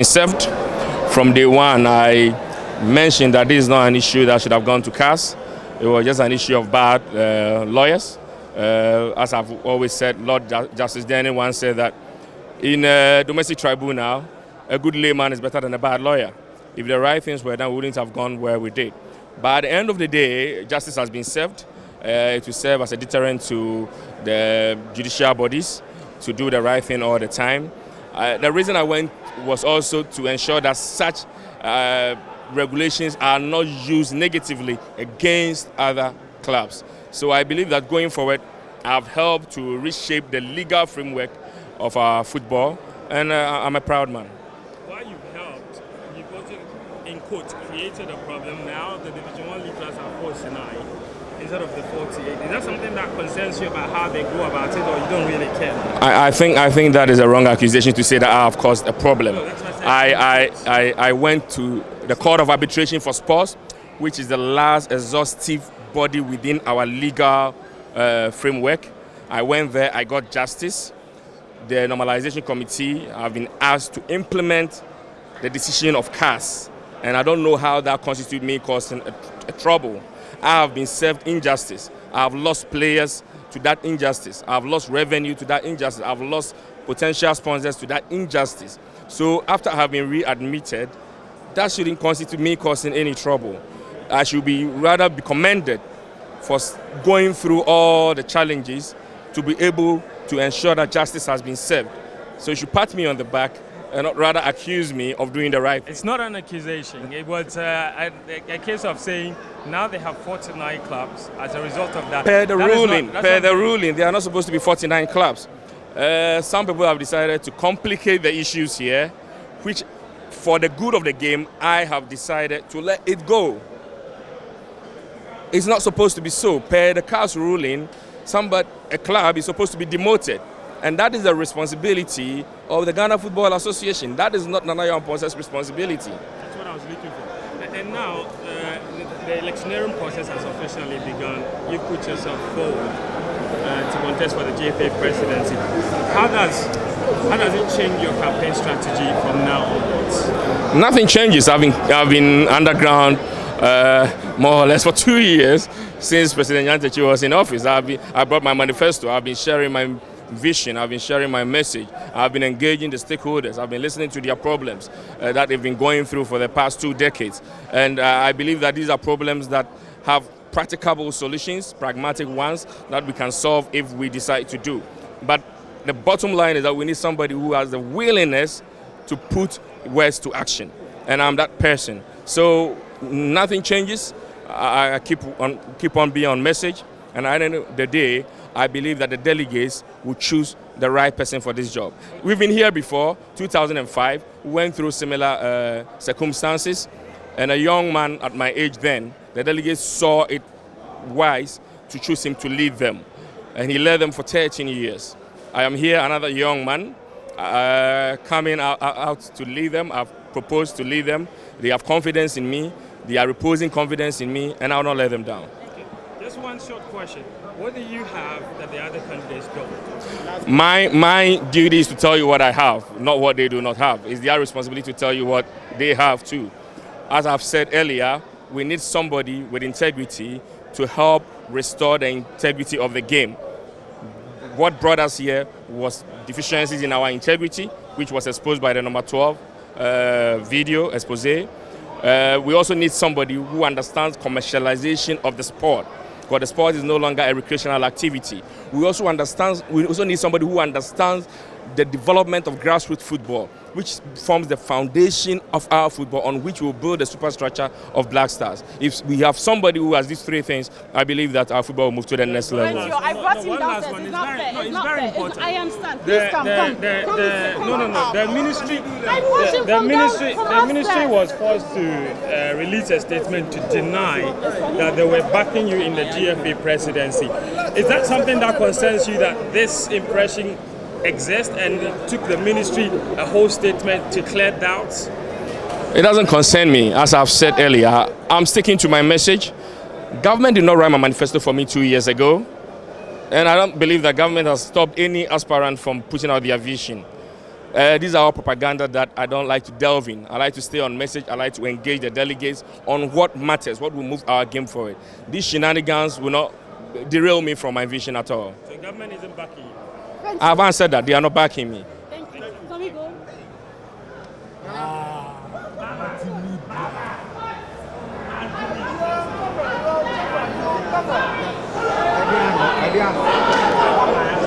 Served from day one. I mentioned that this is not an issue that should have gone to CAS. It was just an issue of bad lawyers. As I've always said, Lord Justice Denny once said that in a domestic tribunal, a good layman is better than a bad lawyer. If the right things were done, we wouldn't have gone where we did. But at the end of the day, justice has been served. It will serve as a deterrent to the judicial bodies to do the right thing all the time. The reason I went was also to ensure that such regulations are not used negatively against other clubs. So I believe that going forward, I've helped to reshape the legal framework of our football, and I'm a proud man. While you've helped, you've also, in quotes, created a problem. Now the Division 1 league class are 49 instead of the 48. Is that something that concerns you about how they go about it, or you don't really care? I think that is a wrong accusation to say that I have caused a problem. No, that's what I said. I went to the Court of Arbitration for Sports, which is the last exhaustive body within our legal framework. I went there, I got justice. The normalization committee have been asked to implement the decision of CAS, and I don't know how that constitutes me causing a trouble. I have been served injustice. I have lost players to that injustice. I have lost revenue to that injustice. I have lost potential sponsors to that injustice. So after I have been readmitted, that shouldn't constitute me causing any trouble. I should rather be commended for going through all the challenges to be able to ensure that justice has been served. So you should pat me on the back and not rather accuse me of doing the right thing. It's not an accusation. It was a case of saying now they have 49 clubs as a result of that. Per the ruling, they are not supposed to be 49 clubs. Some people have decided to complicate the issues here, which for the good of the game, I have decided to let it go. It's not supposed to be so. Per the CAS ruling, a club is supposed to be demoted. And that is the responsibility of the Ghana Football Association. That is not Yaw Amponsah's responsibility. That's what I was looking for. And now, the electioneering process has officially begun. You put yourself forward to contest for the GFA presidency. How does it change your campaign strategy from now onwards? Nothing changes. I've been underground more or less for 2 years since President Nyantechi was in office. I brought my manifesto. I've been sharing my vision. I've been sharing my message. I've been engaging the stakeholders. I've been listening to their problems that they've been going through for the past 2 decades. And I believe that these are problems that have practicable solutions, pragmatic ones that we can solve if we decide to do. But the bottom line is that we need somebody who has the willingness to put words to action. And I'm that person. So nothing changes. I keep on being on message. And at the end of the day, I believe that the delegates will choose the right person for this job. We've been here before, 2005. We went through similar circumstances. And a young man at my age then, the delegates saw it wise to choose him to lead them. And he led them for 13 years. I am here, another young man, coming out to lead them. I've proposed to lead them. They have confidence in me. They are reposing confidence in me, and I will not let them down. Okay. Just one short question. What do you have that the other candidates don't? My duty is to tell you what I have, not what they do not have. It's their responsibility to tell you what they have too. As I've said earlier, we need somebody with integrity to help restore the integrity of the game. What brought us here was deficiencies in our integrity, which was exposed by the number 12 video expose. We also need somebody who understands commercialization of the sport, because the sport is no longer a recreational activity. We also need somebody who understands the development of grassroots football, which forms the foundation of our football on which we will build the superstructure of Black Stars. If we have somebody who has these 3 things, I believe that our football will move to the next level. I brought him downstairs. It's not fair. It's very important. I understand. Please come. The ministry was forced to release a statement to deny that they were backing you in the GFA presidency. Is that something that concerns you, that this impression exist, and it took the ministry a whole statement to clear doubts? It doesn't concern me. As I've said earlier, I'm sticking to my message. Government did not write my manifesto for me 2 years ago, and I don't believe that government has stopped any aspirant from putting out their vision. These are all propaganda that I don't like to delve in. I like to stay on message. I like to engage the delegates on what matters, what will move our game forward. These shenanigans will not derail me from my vision at all. So the government isn't backing you? I have answered that. They are not backing me.